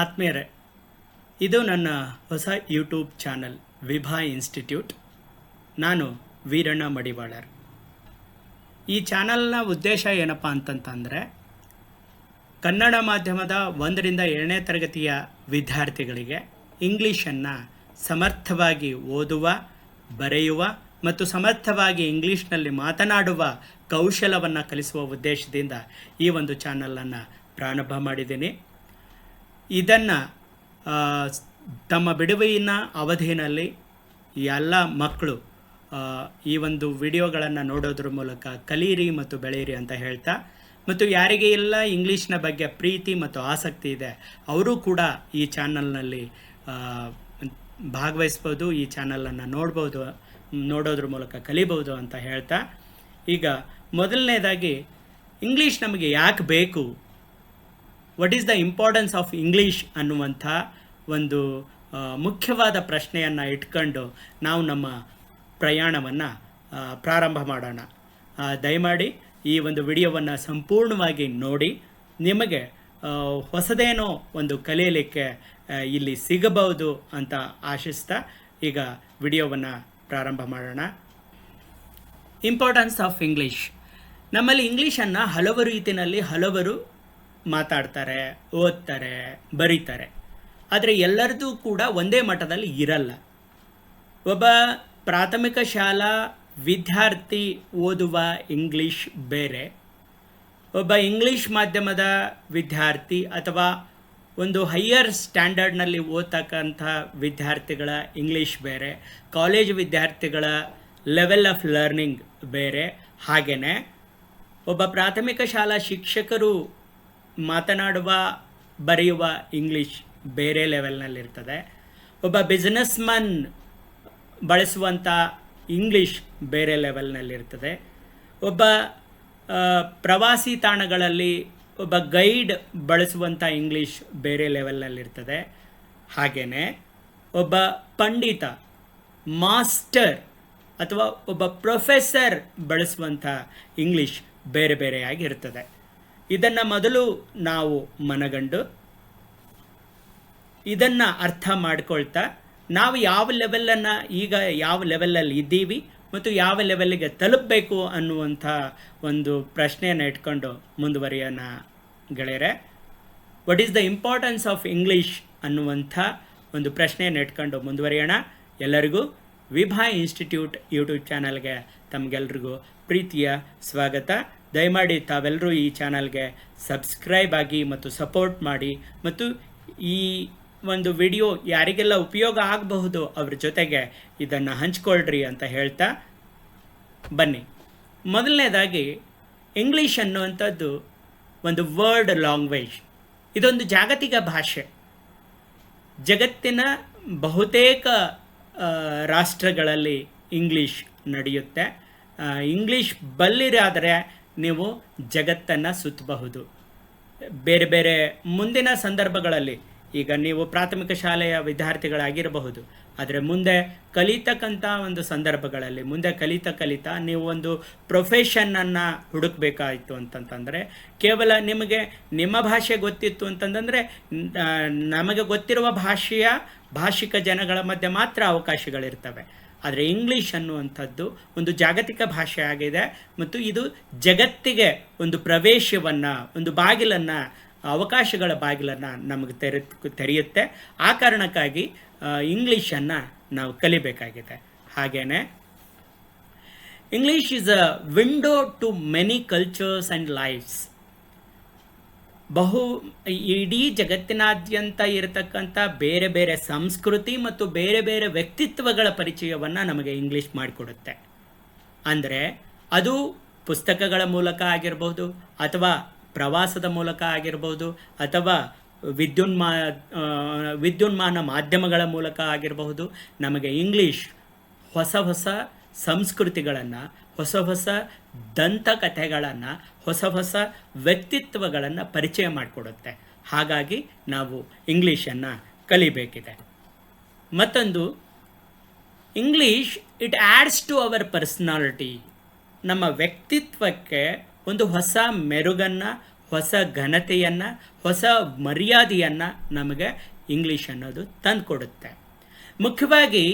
ಆತ್ಮೀಯರೇ, ಇದು ನನ್ನ ಹೊಸ ಯೂಟ್ಯೂಬ್ ಚಾನಲ್ ವಿಭಾ ಇನ್ಸ್ಟಿಟ್ಯೂಟ್. ನಾನು ವೀರಣ್ಣ ಮಡಿವಾಳರ್. ಈ ಚಾನಲ್ನ ಉದ್ದೇಶ ಏನಪ್ಪ ಅಂತಂತಂದರೆ, ಕನ್ನಡ ಮಾಧ್ಯಮದ 1ರಿಂದ 7ನೇ ತರಗತಿಯ ವಿದ್ಯಾರ್ಥಿಗಳಿಗೆ ಇಂಗ್ಲೀಷನ್ನು ಸಮರ್ಥವಾಗಿ ಓದುವ, ಬರೆಯುವ ಮತ್ತು ಸಮರ್ಥವಾಗಿ ಇಂಗ್ಲೀಷ್ನಲ್ಲಿ ಮಾತನಾಡುವ ಕೌಶಲವನ್ನು ಕಲಿಸುವ ಉದ್ದೇಶದಿಂದ ಈ ಒಂದು ಚಾನಲನ್ನು ಪ್ರಾರಂಭ ಮಾಡಿದ್ದೀನಿ. ಇದನ್ನು ತಮ್ಮ ಬಿಡುವಿನ ಅವಧಿಯಲ್ಲಿ ಎಲ್ಲ ಮಕ್ಕಳು ಈ ಒಂದು ವಿಡಿಯೋಗಳನ್ನು ನೋಡೋದ್ರ ಮೂಲಕ ಕಲೀರಿ ಮತ್ತು ಬೆಳೆಯಿರಿ ಅಂತ ಹೇಳ್ತಾ, ಮತ್ತು ಯಾರಿಗೆ ಎಲ್ಲ ಇಂಗ್ಲೀಷ್ನ ಬಗ್ಗೆ ಪ್ರೀತಿ ಮತ್ತು ಆಸಕ್ತಿ ಇದೆ ಅವರು ಕೂಡ ಈ ಚಾನಲ್ನಲ್ಲಿ ಭಾಗವಹಿಸ್ಬೋದು, ಈ ಚಾನಲನ್ನು ನೋಡೋದ್ರ ಮೂಲಕ ಕಲಿಬೋದು ಅಂತ ಹೇಳ್ತಾ, ಈಗ ಮೊದಲನೇದಾಗಿ ಇಂಗ್ಲೀಷ್ ನಮಗೆ ಯಾಕೆ ಬೇಕು, what is the importance of English ಅನ್ನುವಂಥ ಒಂದು ಮುಖ್ಯವಾದ ಪ್ರಶ್ನೆಯನ್ನು ಇಟ್ಕೊಂಡು ನಾವು ನಮ್ಮ ಪ್ರಯಾಣವನ್ನು ಪ್ರಾರಂಭ ಮಾಡೋಣ. ದಯಮಾಡಿ ಈ ಒಂದು ವಿಡಿಯೋವನ್ನು ಸಂಪೂರ್ಣವಾಗಿ ನೋಡಿ. ನಿಮಗೆ ಹೊಸದೇನೋ ಒಂದು ಕಲಿಯಲಿಕ್ಕೆ ಇಲ್ಲಿ ಸಿಗಬಹುದು ಅಂತ ಆಶಿಸ್ತಾ ಈಗ ವಿಡಿಯೋವನ್ನು ಪ್ರಾರಂಭ ಮಾಡೋಣ. Importance of English. ನಮ್ಮಲ್ಲಿ ಇಂಗ್ಲೀಷನ್ನು ಹಲವು ರೀತಿಯಲ್ಲಿ ಹಲವರು ಮಾತಾಡ್ತಾರೆ, ಓದ್ತಾರೆ, ಬರೀತಾರೆ. ಆದರೆ ಎಲ್ಲರದೂ ಕೂಡ ಒಂದೇ ಮಟ್ಟದಲ್ಲಿ ಇರಲ್ಲ. ಒಬ್ಬ ಪ್ರಾಥಮಿಕ ಶಾಲಾ ವಿದ್ಯಾರ್ಥಿ ಓದುವ ಇಂಗ್ಲೀಷ್ ಬೇರೆ, ಒಬ್ಬ ಇಂಗ್ಲೀಷ್ ಮಾಧ್ಯಮದ ವಿದ್ಯಾರ್ಥಿ ಅಥವಾ ಒಂದು ಹೈಯರ್ ಸ್ಟ್ಯಾಂಡರ್ಡ್ನಲ್ಲಿ ಓದ್ತಕ್ಕಂಥ ವಿದ್ಯಾರ್ಥಿಗಳ ಇಂಗ್ಲೀಷ್ ಬೇರೆ, ಕಾಲೇಜ್ ವಿದ್ಯಾರ್ಥಿಗಳ ಲೆವೆಲ್ ಆಫ್ ಲರ್ನಿಂಗ್ ಬೇರೆ. ಹಾಗೆಯೇ ಒಬ್ಬ ಪ್ರಾಥಮಿಕ ಶಾಲಾ ಶಿಕ್ಷಕರು ಮಾತನಾಡುವ, ಬರೆಯುವ ಇಂಗ್ಲೀಷ್ ಬೇರೆ ಲೆವೆಲ್ನಲ್ಲಿರ್ತದೆ. ಒಬ್ಬ ಬಿಸ್ನೆಸ್ ಮನ್ ಬಳಸುವಂಥ ಇಂಗ್ಲೀಷ್ ಬೇರೆ ಲೆವೆಲ್ನಲ್ಲಿರ್ತದೆ. ಒಬ್ಬ ಪ್ರವಾಸಿ ತಾಣಗಳಲ್ಲಿ ಒಬ್ಬ ಗೈಡ್ ಬಳಸುವಂಥ ಇಂಗ್ಲೀಷ್ ಬೇರೆ ಲೆವೆಲ್ನಲ್ಲಿರ್ತದೆ. ಹಾಗೆಯೇ ಒಬ್ಬ ಪಂಡಿತ, ಮಾಸ್ಟರ್ ಅಥವಾ ಒಬ್ಬ ಪ್ರೊಫೆಸರ್ ಬಳಸುವಂಥ ಇಂಗ್ಲೀಷ್ ಬೇರೆ ಬೇರೆಯಾಗಿರ್ತದೆ. ಇದನ್ನು ಮೊದಲು ನಾವು ಮನಗಂಡು ಇದನ್ನು ಅರ್ಥ ಮಾಡ್ಕೊಳ್ತಾ, ನಾವು ಯಾವ ಲೆವೆಲನ್ನು ಈಗ ಯಾವ ಲೆವೆಲಲ್ಲಿ ಇದ್ದೀವಿ ಮತ್ತು ಯಾವ ಲೆವೆಲ್ಲಿಗೆ ತಲುಪಬೇಕು ಅನ್ನುವಂಥ ಒಂದು ಪ್ರಶ್ನೆಯನ್ನು ಇಟ್ಕೊಂಡು ಮುಂದುವರಿಯೋಣ ಗೆಳೆಯರೆ. What is the importance of English ಅನ್ನುವಂಥ ಒಂದು ಪ್ರಶ್ನೆಯನ್ನು ಇಟ್ಕೊಂಡು ಮುಂದುವರಿಯೋಣ. ಎಲ್ಲರಿಗೂ ವಿಭಾ ಇನ್ಸ್ಟಿಟ್ಯೂಟ್ ಯೂಟ್ಯೂಬ್ ಚಾನಲ್ಗೆ ತಮಗೆಲ್ರಿಗೂ ಪ್ರೀತಿಯ ಸ್ವಾಗತ. ದಯಮಾಡಿ ತಾವೆಲ್ಲರೂ ಈ ಚಾನಲ್ಗೆ ಸಬ್ಸ್ಕ್ರೈಬ್ ಆಗಿ ಮತ್ತು ಸಪೋರ್ಟ್ ಮಾಡಿ, ಮತ್ತು ಈ ಒಂದು ವಿಡಿಯೋ ಯಾರಿಗೆಲ್ಲ ಉಪಯೋಗ ಆಗಬಹುದು ಅವ್ರ ಜೊತೆಗೆ ಇದನ್ನು ಹಂಚ್ಕೊಳ್ರಿ ಅಂತ ಹೇಳ್ತಾ ಬನ್ನಿ. ಮೊದಲನೇದಾಗಿ, ಇಂಗ್ಲೀಷ್ ಅನ್ನುವಂಥದ್ದು ಒಂದು ವರ್ಲ್ಡ್ ಲ್ಯಾಂಗ್ವೇಜ್. ಇದೊಂದು ಜಾಗತಿಕ ಭಾಷೆ. ಜಗತ್ತಿನ ಬಹುತೇಕ ರಾಷ್ಟ್ರಗಳಲ್ಲಿ ಇಂಗ್ಲೀಷ್ ನಡೆಯುತ್ತೆ. ಇಂಗ್ಲೀಷ್ ಬಲ್ಲಿರಾದರೆ ನೀವು ಜಗತ್ತನ್ನು ಸುತ್ತಬಹುದು. ಬೇರೆ ಬೇರೆ ಮುಂದಿನ ಸಂದರ್ಭಗಳಲ್ಲಿ, ಈಗ ನೀವು ಪ್ರಾಥಮಿಕ ಶಾಲೆಯ ವಿದ್ಯಾರ್ಥಿಗಳಾಗಿರಬಹುದು, ಆದರೆ ಮುಂದೆ ಕಲಿತಕ್ಕಂಥ ಒಂದು ಸಂದರ್ಭಗಳಲ್ಲಿ ಮುಂದೆ ಕಲಿತಾ ನೀವು ಒಂದು ಪ್ರೊಫೆಷನನ್ನು ಹುಡುಕಬೇಕಾಯಿತು ಅಂತಂತಂದರೆ, ಕೇವಲ ನಿಮಗೆ ನಿಮ್ಮ ಭಾಷೆ ಗೊತ್ತಿತ್ತು ಅಂತಂದರೆ ನಮಗೆ ಗೊತ್ತಿರುವ ಭಾಷಿಕ ಜನಗಳ ಮಧ್ಯೆ ಮಾತ್ರ ಅವಕಾಶಗಳಿರ್ತವೆ. ಆದರೆ ಇಂಗ್ಲೀಷ್ ಅನ್ನುವಂಥದ್ದು ಒಂದು ಜಾಗತಿಕ ಭಾಷೆ ಆಗಿದೆ ಮತ್ತು ಇದು ಜಗತ್ತಿಗೆ ಒಂದು ಪ್ರವೇಶವನ್ನು, ಒಂದು ಬಾಗಿಲನ್ನು, ಅವಕಾಶಗಳ ಬಾಗಿಲನ್ನು ನಮಗೆ ತೆರೆಯುತ್ತೆ. ಆ ಕಾರಣಕ್ಕಾಗಿ ಇಂಗ್ಲೀಷನ್ನು ನಾವು ಕಲಿಬೇಕಾಗಿದೆ. ಹಾಗೆಯೇ English is a window to many cultures and lifes. ಇಡೀ ಜಗತ್ತಿನಾದ್ಯಂತ ಇರತಕ್ಕಂಥ ಬೇರೆ ಬೇರೆ ಸಂಸ್ಕೃತಿ ಮತ್ತು ಬೇರೆ ಬೇರೆ ವ್ಯಕ್ತಿತ್ವಗಳ ಪರಿಚಯವನ್ನು ನಮಗೆ ಇಂಗ್ಲೀಷ್ ಮಾಡಿಕೊಡುತ್ತೆ. ಅಂದರೆ ಅದು ಪುಸ್ತಕಗಳ ಮೂಲಕ ಆಗಿರ್ಬೋದು, ಅಥವಾ ಪ್ರವಾಸದ ಮೂಲಕ ಆಗಿರ್ಬೋದು, ಅಥವಾ ವಿದ್ಯುನ್ಮಾನ ಮಾಧ್ಯಮಗಳ ಮೂಲಕ ಆಗಿರಬಹುದು. ನಮಗೆ ಇಂಗ್ಲೀಷ್ ಹೊಸ ಹೊಸ ಸಂಸ್ಕೃತಿಗಳನ್ನು, ಹೊಸ ಹೊಸ ದಂತಕಥೆಗಳನ್ನು, ಹೊಸ ವ್ಯಕ್ತಿತ್ವಗಳನ್ನು ಪರಿಚಯ ಮಾಡಿಕೊಡುತ್ತೆ. ಹಾಗಾಗಿ ನಾವು ಇಂಗ್ಲೀಷನ್ನು ಕಲಿಬೇಕಿದೆ. ಮತ್ತೊಂದು, English it adds to our personality. ನಮ್ಮ ವ್ಯಕ್ತಿತ್ವಕ್ಕೆ ಒಂದು ಹೊಸ ಮೆರುಗನ್ನು, ಹೊಸ ಘನತೆಯನ್ನು, ಹೊಸ ಮರ್ಯಾದೆಯನ್ನು ನಮಗೆ ಇಂಗ್ಲೀಷ್ ಅನ್ನೋದು ತಂದುಕೊಡುತ್ತೆ. ಮುಖ್ಯವಾಗಿ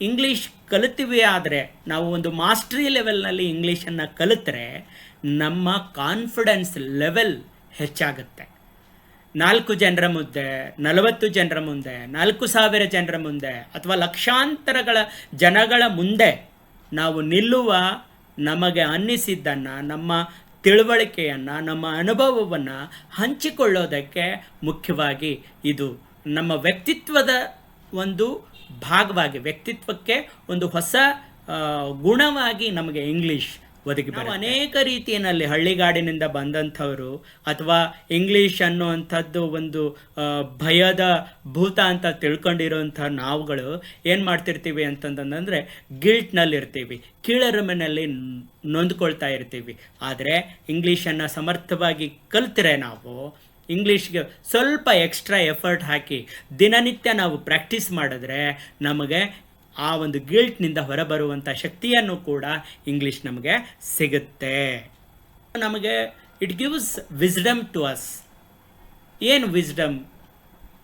ಇಂಗ್ಲೀಷ್ ಕಲಿತೀವಿ ಆದರೆ, ನಾವು ಒಂದು ಮಾಸ್ಟ್ರಿ ಲೆವೆಲ್ನಲ್ಲಿ ಇಂಗ್ಲೀಷನ್ನು ಕಲಿತ್ರೆ ನಮ್ಮ ಕಾನ್ಫಿಡೆನ್ಸ್ ಲೆವೆಲ್ ಹೆಚ್ಚಾಗುತ್ತೆ. 4 ಜನರ ಮುಂದೆ, 40 ಜನರ ಮುಂದೆ, 4,000 ಜನರ ಮುಂದೆ ಅಥವಾ ಲಕ್ಷಾಂತರಗಳ ಜನಗಳ ಮುಂದೆ ನಾವು ನಿಲ್ಲುವ, ನಮಗೆ ಅನ್ನಿಸಿದ್ದನ್ನು, ನಮ್ಮ ತಿಳುವಳಿಕೆಯನ್ನು, ನಮ್ಮ ಅನುಭವವನ್ನು ಹಂಚಿಕೊಳ್ಳೋದಕ್ಕೆ ಮುಖ್ಯವಾಗಿ ಇದು ನಮ್ಮ ವ್ಯಕ್ತಿತ್ವದ ಒಂದು ಭಾಗವಾಗಿ, ವ್ಯಕ್ತಿತ್ವಕ್ಕೆ ಒಂದು ಹೊಸ ಗುಣವಾಗಿ ನಮಗೆ ಇಂಗ್ಲೀಷ್ ಒದಗಿ ಬರುತ್ತೆ. ಅನೇಕ ರೀತಿಯಲ್ಲಿ ಹಳ್ಳಿಗಾಡಿನಿಂದ ಬಂದಂಥವರು ಅಥವಾ ಇಂಗ್ಲೀಷ್ ಅನ್ನುವಂಥದ್ದು ಒಂದು ಭಯದ ಭೂತ ಅಂತ ತಿಳ್ಕೊಂಡಿರೋಂಥ ನಾವುಗಳು ಏನು ಮಾಡ್ತಿರ್ತೀವಿ ಅಂತಂದರೆ ಗಿಲ್ಟ್ನಲ್ಲಿರ್ತೀವಿ, ಕೀಳರಿಮೆನಲ್ಲಿ ನೊಂದ್ಕೊಳ್ತಾ ಇರ್ತೀವಿ. ಆದರೆ ಇಂಗ್ಲೀಷನ್ನು ಸಮರ್ಥವಾಗಿ ಕಲ್ತರೆ ನಾವು ಇಂಗ್ಲೀಷ್ಗೆ ಸ್ವಲ್ಪ ಎಕ್ಸ್ಟ್ರಾ ಎಫರ್ಟ್ ಹಾಕಿ ದಿನನಿತ್ಯ ನಾವು ಪ್ರಾಕ್ಟೀಸ್ ಮಾಡಿದ್ರೆ ನಮಗೆ ಆ ಒಂದು ಗಿಲ್ಟ್ನಿಂದ ಹೊರಬರುವಂಥ ಶಕ್ತಿಯನ್ನು ಕೂಡ ಇಂಗ್ಲೀಷ್ ನಮಗೆ ಸಿಗುತ್ತೆ. ನಮಗೆ it gives wisdom to us. ಏನು ವಿಸ್ಡಮ್?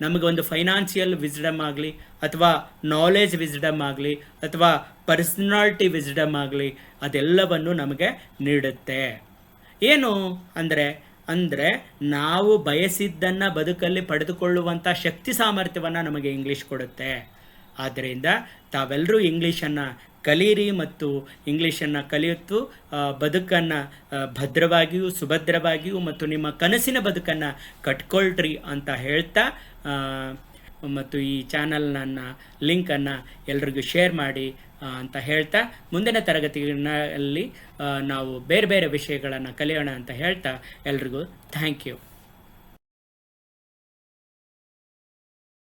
ನಮಗೆ ಒಂದು ಫೈನಾನ್ಷಿಯಲ್ ವಿಸ್ಡಮ್ ಆಗಲಿ, ಅಥವಾ ನಾಲೆಜ್ ವಿಸ್ಡಮ್ ಆಗಲಿ, ಅಥವಾ ಪರ್ಸನಾಲಿಟಿ ವಿಸ್ಡಮ್ ಆಗಲಿ, ಅದೆಲ್ಲವನ್ನು ನಮಗೆ ನೀಡುತ್ತೆ. ಏನು ಅಂದರೆ ನಾವು ಬಯಸಿದ್ದನ್ನು ಬದುಕಲ್ಲಿ ಪಡೆದುಕೊಳ್ಳುವಂಥ ಶಕ್ತಿ ಸಾಮರ್ಥ್ಯವನ್ನು ನಮಗೆ ಇಂಗ್ಲೀಷ್ ಕೊಡುತ್ತೆ. ಆದ್ದರಿಂದ ತಾವೆಲ್ಲರೂ ಇಂಗ್ಲೀಷನ್ನು ಕಲಿಯಿರಿ ಮತ್ತು ಇಂಗ್ಲೀಷನ್ನು ಕಲಿಯುತ್ತು ಬದುಕನ್ನು ಭದ್ರವಾಗಿಯೂ ಸುಭದ್ರವಾಗಿಯೂ ಮತ್ತು ನಿಮ್ಮ ಕನಸಿನ ಬದುಕನ್ನು ಕಟ್ಕೊಳ್ರಿ ಅಂತ ಹೇಳ್ತಾ, ಮತ್ತು ಈ ಚಾನಲ್ನ ಲಿಂಕನ್ನು ಎಲ್ರಿಗೂ ಶೇರ್ ಮಾಡಿ ಅಂತ ಹೇಳ್ತಾ, ಮುಂದಿನ ತರಗತಿಗಳಲ್ಲಿ ನಾವು ಬೇರೆ ಬೇರೆ ವಿಷಯಗಳನ್ನು ಕಲಿಯೋಣ ಅಂತ ಹೇಳ್ತಾ ಎಲ್ರಿಗೂ ಥ್ಯಾಂಕ್ ಯು.